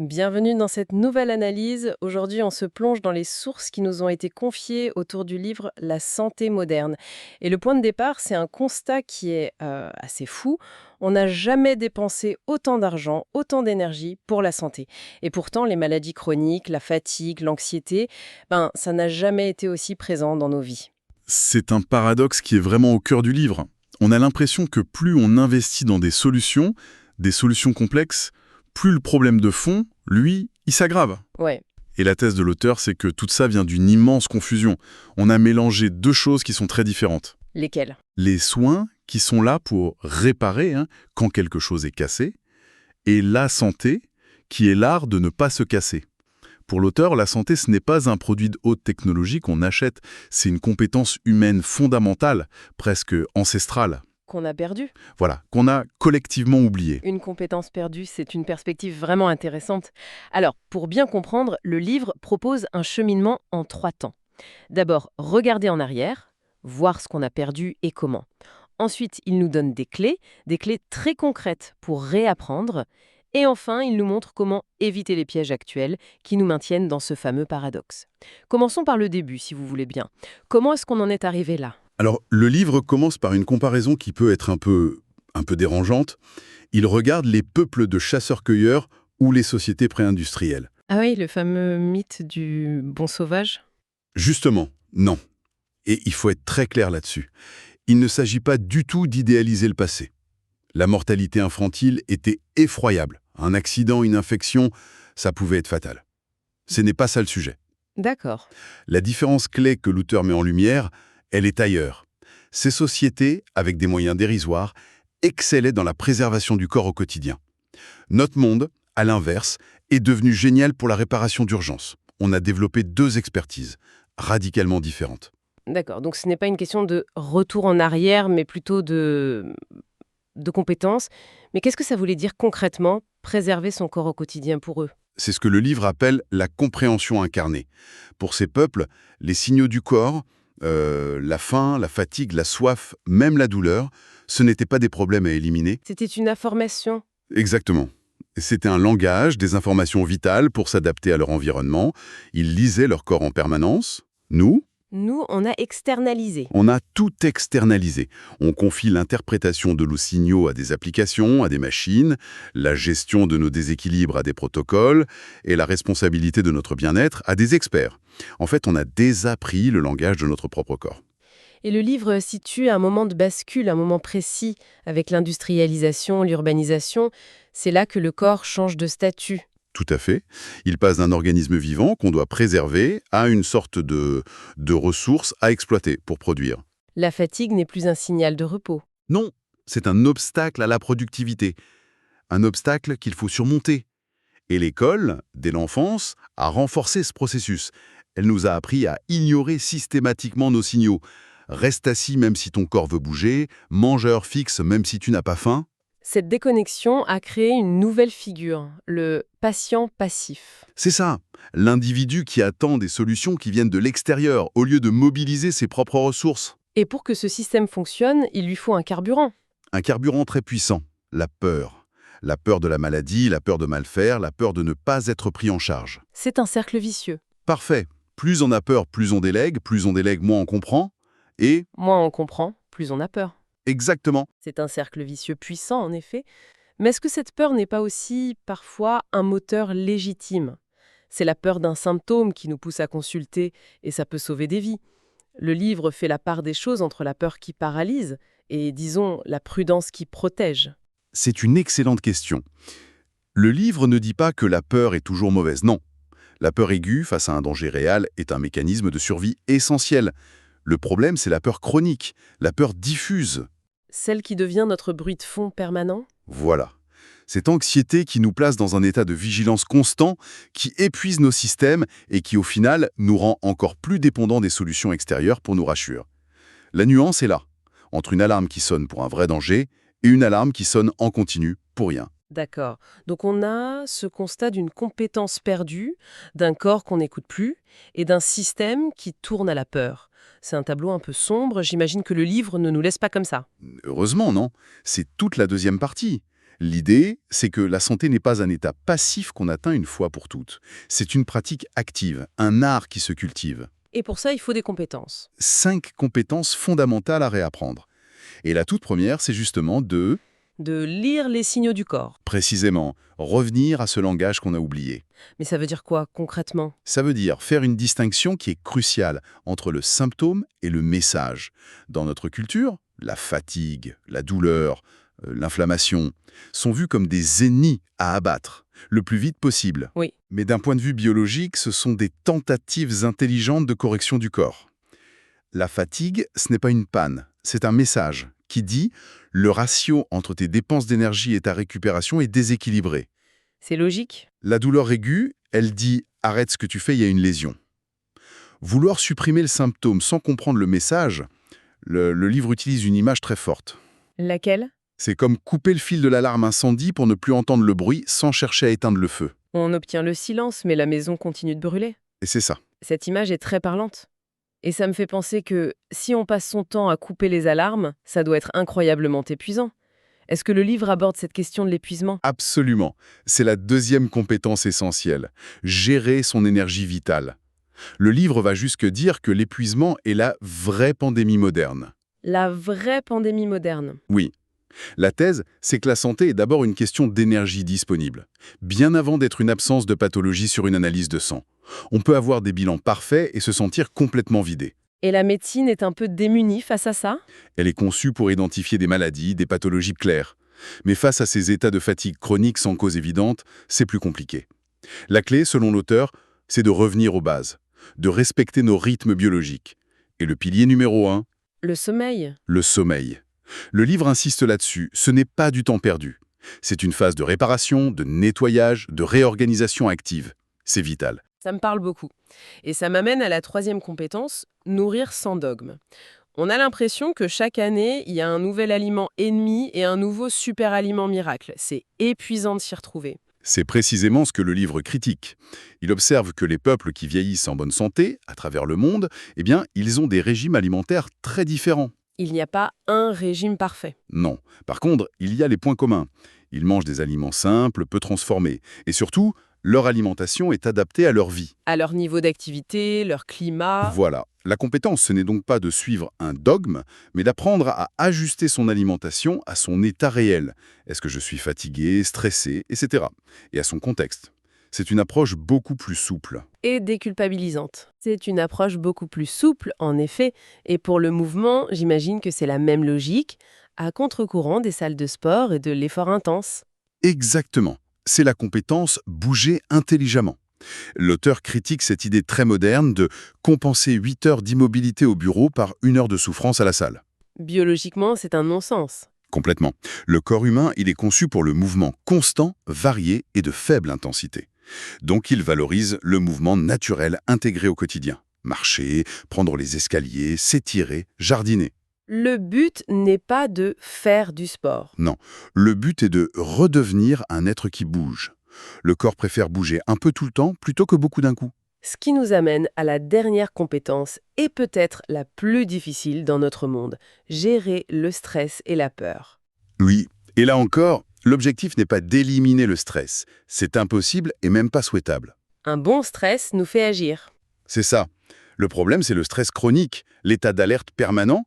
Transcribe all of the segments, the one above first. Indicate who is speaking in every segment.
Speaker 1: Bienvenue dans cette nouvelle analyse. Aujourd'hui, on se plonge dans les sources qui nous ont été confiées autour du livre La santé moderne. Et le point de départ, c'est un constat qui est assez fou. On n'a jamais dépensé autant d'argent, autant d'énergie pour la santé. Et pourtant, les maladies chroniques, la fatigue, l'anxiété, ça n'a jamais été aussi présent dans nos vies.
Speaker 2: C'est un paradoxe qui est vraiment au cœur du livre. On a l'impression que plus on investit dans des solutions complexes, plus le problème de fond, lui, il s'aggrave.
Speaker 1: Ouais,
Speaker 2: Et la thèse de l'auteur, c'est que tout ça vient d'une immense confusion. On a mélangé deux choses qui sont très différentes.
Speaker 1: lesquels?
Speaker 2: Les soins, qui sont là pour réparer quand quelque chose est cassé, et la santé, qui est l'art de ne pas se casser. Pour l'auteur, la santé, ce n'est pas un produit de haute technologie qu'on achète, c'est une compétence humaine fondamentale, presque ancestrale.
Speaker 1: Qu'on a perdu.
Speaker 2: Voilà, qu'on a collectivement oublié.
Speaker 1: Une compétence perdue, c'est une perspective vraiment intéressante. Alors, pour bien comprendre, le livre propose un cheminement en 3 temps. D'abord, regarder en arrière, voir ce qu'on a perdu et comment. Ensuite, il nous donne des clés très concrètes pour réapprendre. Et enfin, il nous montre comment éviter les pièges actuels qui nous maintiennent dans ce fameux paradoxe. Commençons par le début, si vous voulez bien. Comment est-ce qu'on en est arrivé là?
Speaker 2: Alors, le livre commence par une comparaison qui peut être un peu dérangeante. Il regarde les peuples de chasseurs-cueilleurs ou les sociétés pré-industrielles.
Speaker 1: Ah oui, le fameux mythe du bon sauvage.
Speaker 2: Justement, non. Et il faut être très clair là-dessus. Il ne s'agit pas du tout d'idéaliser le passé. La mortalité infantile était effroyable. Un accident, une infection, ça pouvait être fatal. Ce n'est pas ça le sujet.
Speaker 1: D'accord.
Speaker 2: La différence clé que l'auteur met en lumière, elle est ailleurs. Ces sociétés, avec des moyens dérisoires, excellaient dans la préservation du corps au quotidien. Notre monde, à l'inverse, est devenu génial pour la réparation d'urgence. On a développé deux expertises, radicalement différentes.
Speaker 1: D'accord, donc ce n'est pas une question de retour en arrière, mais plutôt de compétences. Mais qu'est-ce que ça voulait dire concrètement, préserver son corps au quotidien pour eux?
Speaker 2: C'est ce que le livre appelle la compréhension incarnée. Pour ces peuples, les signaux du corps, la faim, la fatigue, la soif, même la douleur, ce n'étaient pas des problèmes à éliminer.
Speaker 1: C'était une information.
Speaker 2: Exactement. C'était un langage, des informations vitales pour s'adapter à leur environnement. Ils lisaient leur corps en permanence. Nous,
Speaker 1: Nous, on a externalisé.
Speaker 2: on a tout externalisé. On confie l'interprétation de nos signaux à des applications, à des machines, la gestion de nos déséquilibres à des protocoles et la responsabilité de notre bien-être à des experts. En fait, on a désappris le langage de notre propre corps.
Speaker 1: Et le livre situe un moment de bascule, un moment précis, avec l'industrialisation, l'urbanisation. C'est là que le corps change de statut.
Speaker 2: Tout à fait. Il passe d'un organisme vivant qu'on doit préserver à une sorte de ressource à exploiter pour produire.
Speaker 1: La fatigue n'est plus un signal de repos.
Speaker 2: Non, c'est un obstacle à la productivité. Un obstacle qu'il faut surmonter. Et l'école, dès l'enfance, a renforcé ce processus. Elle nous a appris à ignorer systématiquement nos signaux. Reste assis même si ton corps veut bouger, mange à heure fixe même si tu n'as pas faim.
Speaker 1: Cette déconnexion a créé une nouvelle figure, le patient passif.
Speaker 2: C'est ça, l'individu qui attend des solutions qui viennent de l'extérieur au lieu de mobiliser ses propres ressources.
Speaker 1: Et pour que ce système fonctionne, il lui faut un carburant.
Speaker 2: Un carburant très puissant, la peur. La peur de la maladie, la peur de mal faire, la peur de ne pas être pris en charge.
Speaker 1: C'est un cercle vicieux.
Speaker 2: Parfait. Plus on a peur, plus on délègue, moins on comprend. Et
Speaker 1: Moins on comprend, plus on a peur.
Speaker 2: exactement.
Speaker 1: C'est un cercle vicieux puissant, en effet. Mais est-ce que cette peur n'est pas aussi, parfois, un moteur légitime? C'est la peur d'un symptôme qui nous pousse à consulter, et ça peut sauver des vies. Le livre fait la part des choses entre la peur qui paralyse et, disons, la prudence qui protège.
Speaker 2: C'est une excellente question. Le livre ne dit pas que la peur est toujours mauvaise, non. La peur aiguë face à un danger réel est un mécanisme de survie essentiel. Le problème, c'est la peur chronique, la peur diffuse.
Speaker 1: Celle qui devient notre bruit de fond permanent?
Speaker 2: Voilà. Cette anxiété qui nous place dans un état de vigilance constant, qui épuise nos systèmes et qui, au final, nous rend encore plus dépendants des solutions extérieures pour nous rassurer. La nuance est là, entre une alarme qui sonne pour un vrai danger et une alarme qui sonne en continu pour rien.
Speaker 1: D'accord. Donc on a ce constat d'une compétence perdue, d'un corps qu'on n'écoute plus et d'un système qui tourne à la peur. C'est un tableau un peu sombre, j'imagine que le livre ne nous laisse pas comme ça.
Speaker 2: Heureusement, non? C'est toute la deuxième partie. L'idée, c'est que la santé n'est pas un état passif qu'on atteint une fois pour toutes. C'est une pratique active, un art qui se cultive.
Speaker 1: Et pour ça, il faut des compétences.
Speaker 2: 5 compétences fondamentales à réapprendre. Et la toute première, c'est justement de,
Speaker 1: De lire les signaux du corps.
Speaker 2: précisément, revenir à ce langage qu'on a oublié.
Speaker 1: Mais ça veut dire quoi, concrètement?
Speaker 2: Ça veut dire faire une distinction qui est cruciale entre le symptôme et le message. Dans notre culture, la fatigue, la douleur, l'inflammation sont vus comme des ennemis à abattre, le plus vite possible.
Speaker 1: Oui.
Speaker 2: Mais d'un point de vue biologique, ce sont des tentatives intelligentes de correction du corps. La fatigue, ce n'est pas une panne, c'est un message qui dit « le ratio entre tes dépenses d'énergie et ta récupération est déséquilibré ».
Speaker 1: C'est logique.
Speaker 2: La douleur aiguë, elle dit « arrête ce que tu fais, il y a une lésion ». Vouloir supprimer le symptôme sans comprendre le message, le livre utilise une image très forte.
Speaker 1: Laquelle?
Speaker 2: C'est comme couper le fil de l'alarme incendie pour ne plus entendre le bruit sans chercher à éteindre le feu.
Speaker 1: On obtient le silence, mais la maison continue de brûler.
Speaker 2: Et c'est ça.
Speaker 1: Cette image est très parlante. Et ça me fait penser que si on passe son temps à couper les alarmes, ça doit être incroyablement épuisant. Est-ce que le livre aborde cette question de l'épuisement?
Speaker 2: Absolument. C'est la deuxième compétence essentielle. Gérer son énergie vitale. Le livre va jusque dire que l'épuisement est la vraie pandémie moderne.
Speaker 1: La vraie pandémie moderne.
Speaker 2: Oui. La thèse, c'est que la santé est d'abord une question d'énergie disponible, bien avant d'être une absence de pathologie sur une analyse de sang. On peut avoir des bilans parfaits et se sentir complètement vidé.
Speaker 1: Et la médecine est un peu démunie face à ça?
Speaker 2: Elle est conçue pour identifier des maladies, des pathologies claires. Mais face à ces états de fatigue chronique sans cause évidente, c'est plus compliqué. La clé, selon l'auteur, c'est de revenir aux bases, de respecter nos rythmes biologiques. Et le pilier numéro 1,
Speaker 1: Le sommeil.
Speaker 2: le sommeil. Le livre insiste là-dessus, ce n'est pas du temps perdu. C'est une phase de réparation, de nettoyage, de réorganisation active. C'est vital.
Speaker 1: Ça me parle beaucoup. Et ça m'amène à la troisième compétence, nourrir sans dogme. On a l'impression que chaque année, il y a un nouvel aliment ennemi et un nouveau super aliment miracle. C'est épuisant de s'y retrouver.
Speaker 2: C'est précisément ce que le livre critique. Il observe que les peuples qui vieillissent en bonne santé, à travers le monde, eh bien, ils ont des régimes alimentaires très différents.
Speaker 1: Il n'y a pas un régime parfait.
Speaker 2: Non. Par contre, il y a les points communs. Ils mangent des aliments simples, peu transformés. Et surtout, leur alimentation est adaptée à leur vie.
Speaker 1: À leur niveau d'activité, leur climat.
Speaker 2: Voilà. La compétence, ce n'est donc pas de suivre un dogme, mais d'apprendre à ajuster son alimentation à son état réel. Est-ce que je suis fatigué, stressé, etc. Et à son contexte. C'est une approche beaucoup plus souple.
Speaker 1: Et déculpabilisante. C'est une approche beaucoup plus souple, en effet, et pour le mouvement, j'imagine que c'est la même logique, à contre-courant des salles de sport et de l'effort intense.
Speaker 2: Exactement. C'est la compétence bouger intelligemment. L'auteur critique cette idée très moderne de compenser 8 heures d'immobilité au bureau par 1 heure de souffrance à la salle.
Speaker 1: Biologiquement, c'est un non-sens.
Speaker 2: Complètement. Le corps humain, il est conçu pour le mouvement constant, varié et de faible intensité. Donc il valorise le mouvement naturel intégré au quotidien. Marcher, prendre les escaliers, s'étirer, jardiner.
Speaker 1: Le but n'est pas de faire du sport.
Speaker 2: Non, le but est de redevenir un être qui bouge. Le corps préfère bouger un peu tout le temps plutôt que beaucoup d'un coup.
Speaker 1: Ce qui nous amène à la dernière compétence et peut-être la plus difficile dans notre monde, gérer le stress et la peur.
Speaker 2: Oui, et là encore, l'objectif n'est pas d'éliminer le stress. C'est impossible et même pas souhaitable.
Speaker 1: Un bon stress nous fait agir.
Speaker 2: C'est ça. Le problème, c'est le stress chronique, l'état d'alerte permanent.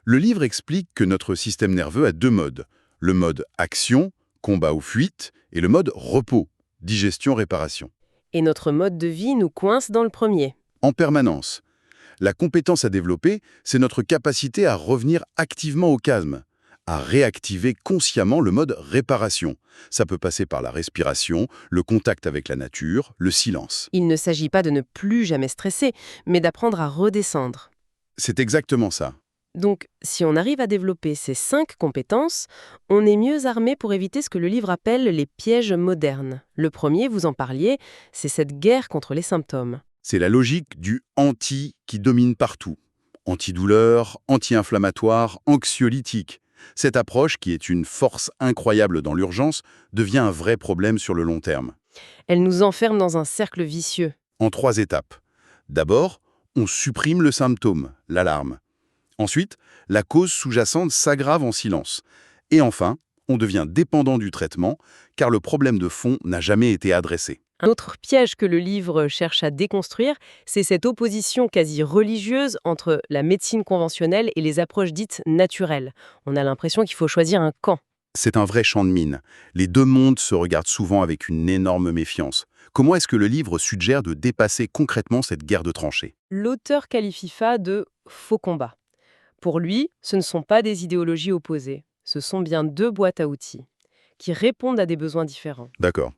Speaker 2: Le livre explique que notre système nerveux a 2 modes. Le mode action, combat ou fuite, et le mode repos, digestion-réparation.
Speaker 1: Et notre mode de vie nous coince dans le premier.
Speaker 2: En permanence. La compétence à développer, c'est notre capacité à revenir activement au calme, à réactiver consciemment le mode réparation. Ça peut passer par la respiration, le contact avec la nature, le silence.
Speaker 1: Il ne s'agit pas de ne plus jamais stresser, mais d'apprendre à redescendre.
Speaker 2: C'est exactement ça.
Speaker 1: Donc, si on arrive à développer ces 5 compétences, on est mieux armé pour éviter ce que le livre appelle les pièges modernes. Le premier, vous en parliez, c'est cette guerre contre les symptômes.
Speaker 2: C'est la logique du anti qui domine partout. Antidouleur, anti-inflammatoire, anxiolytique. Cette approche, qui est une force incroyable dans l'urgence, devient un vrai problème sur le long terme.
Speaker 1: Elle nous enferme dans un cercle vicieux.
Speaker 2: En 3 étapes. D'abord, on supprime le symptôme, l'alarme. Ensuite, la cause sous-jacente s'aggrave en silence. Et enfin, on devient dépendant du traitement, car le problème de fond n'a jamais été adressé.
Speaker 1: Un autre piège que le livre cherche à déconstruire, c'est cette opposition quasi religieuse entre la médecine conventionnelle et les approches dites naturelles. On a l'impression qu'il faut choisir un camp.
Speaker 2: C'est un vrai champ de mine. Les deux mondes se regardent souvent avec une énorme méfiance. Comment est-ce que le livre suggère de dépasser concrètement cette guerre de tranchées?
Speaker 1: L'auteur qualifie ça de faux combat. Pour lui, ce ne sont pas des idéologies opposées, ce sont bien deux boîtes à outils qui répondent à des besoins différents.
Speaker 2: D'accord.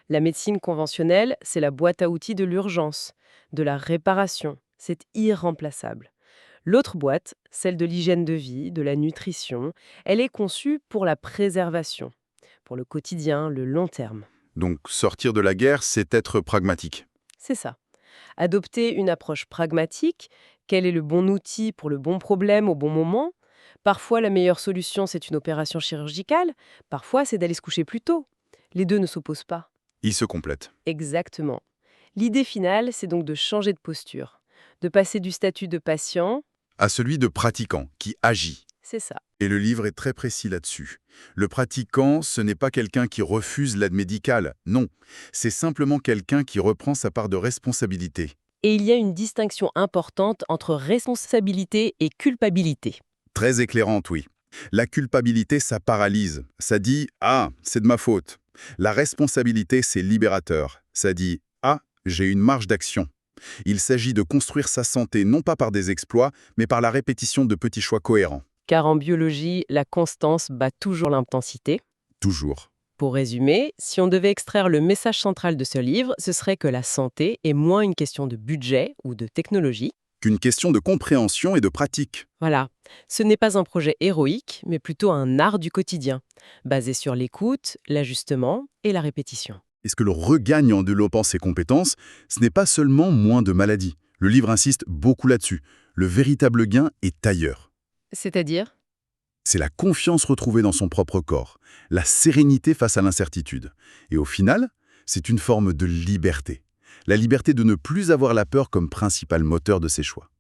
Speaker 1: La médecine conventionnelle, c'est la boîte à outils de l'urgence, de la réparation. C'est irremplaçable. L'autre boîte, celle de l'hygiène de vie, de la nutrition, elle est conçue pour la préservation, pour le quotidien, le long terme.
Speaker 2: Donc sortir de la guerre, c'est être pragmatique.
Speaker 1: C'est ça. Adopter une approche pragmatique, quel est le bon outil pour le bon problème au bon moment? Parfois, la meilleure solution, c'est une opération chirurgicale. Parfois, c'est d'aller se coucher plus tôt. Les deux ne s'opposent pas.
Speaker 2: Ils se complètent.
Speaker 1: Exactement. L'idée finale, c'est donc de changer de posture, de passer du statut de patient,
Speaker 2: À celui de pratiquant, qui agit.
Speaker 1: c'est ça.
Speaker 2: Et le livre est très précis là-dessus. Le pratiquant, ce n'est pas quelqu'un qui refuse l'aide médicale, non. C'est simplement quelqu'un qui reprend sa part de responsabilité.
Speaker 1: Et il y a une distinction importante entre responsabilité et culpabilité.
Speaker 2: Très éclairante, oui. La culpabilité, ça paralyse. Ça dit « Ah, c'est de ma faute ». La responsabilité, c'est libérateur. Ça dit « Ah, j'ai une marge d'action ». Il s'agit de construire sa santé non pas par des exploits, mais par la répétition de petits choix cohérents.
Speaker 1: Car en biologie, la constance bat toujours l'intensité.
Speaker 2: Toujours.
Speaker 1: Pour résumer, si on devait extraire le message central de ce livre, ce serait que la santé est moins une question de budget ou de technologie.
Speaker 2: Qu'une question de compréhension et de pratique.
Speaker 1: Voilà, ce n'est pas un projet héroïque, mais plutôt un art du quotidien, basé sur l'écoute, l'ajustement et la répétition.
Speaker 2: Est-ce que le regagne en développant ses compétences, ce n'est pas seulement moins de maladies. Le livre insiste beaucoup là-dessus. Le véritable gain est ailleurs.
Speaker 1: C'est-à-dire?
Speaker 2: C'est la confiance retrouvée dans son propre corps, la sérénité face à l'incertitude. Et au final, c'est une forme de liberté. La liberté de ne plus avoir la peur comme principal moteur de ses choix.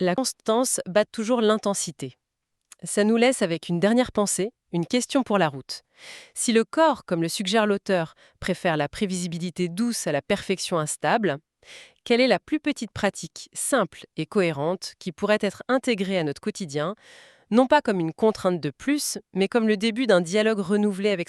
Speaker 1: La constance bat toujours l'intensité. Ça nous laisse avec une dernière pensée, une question pour la route. Si le corps, comme le suggère l'auteur, préfère la prévisibilité douce à la perfection instable, quelle est la plus petite pratique, simple et cohérente, qui pourrait être intégrée à notre quotidien, non pas comme une contrainte de plus, mais comme le début d'un dialogue renouvelé avec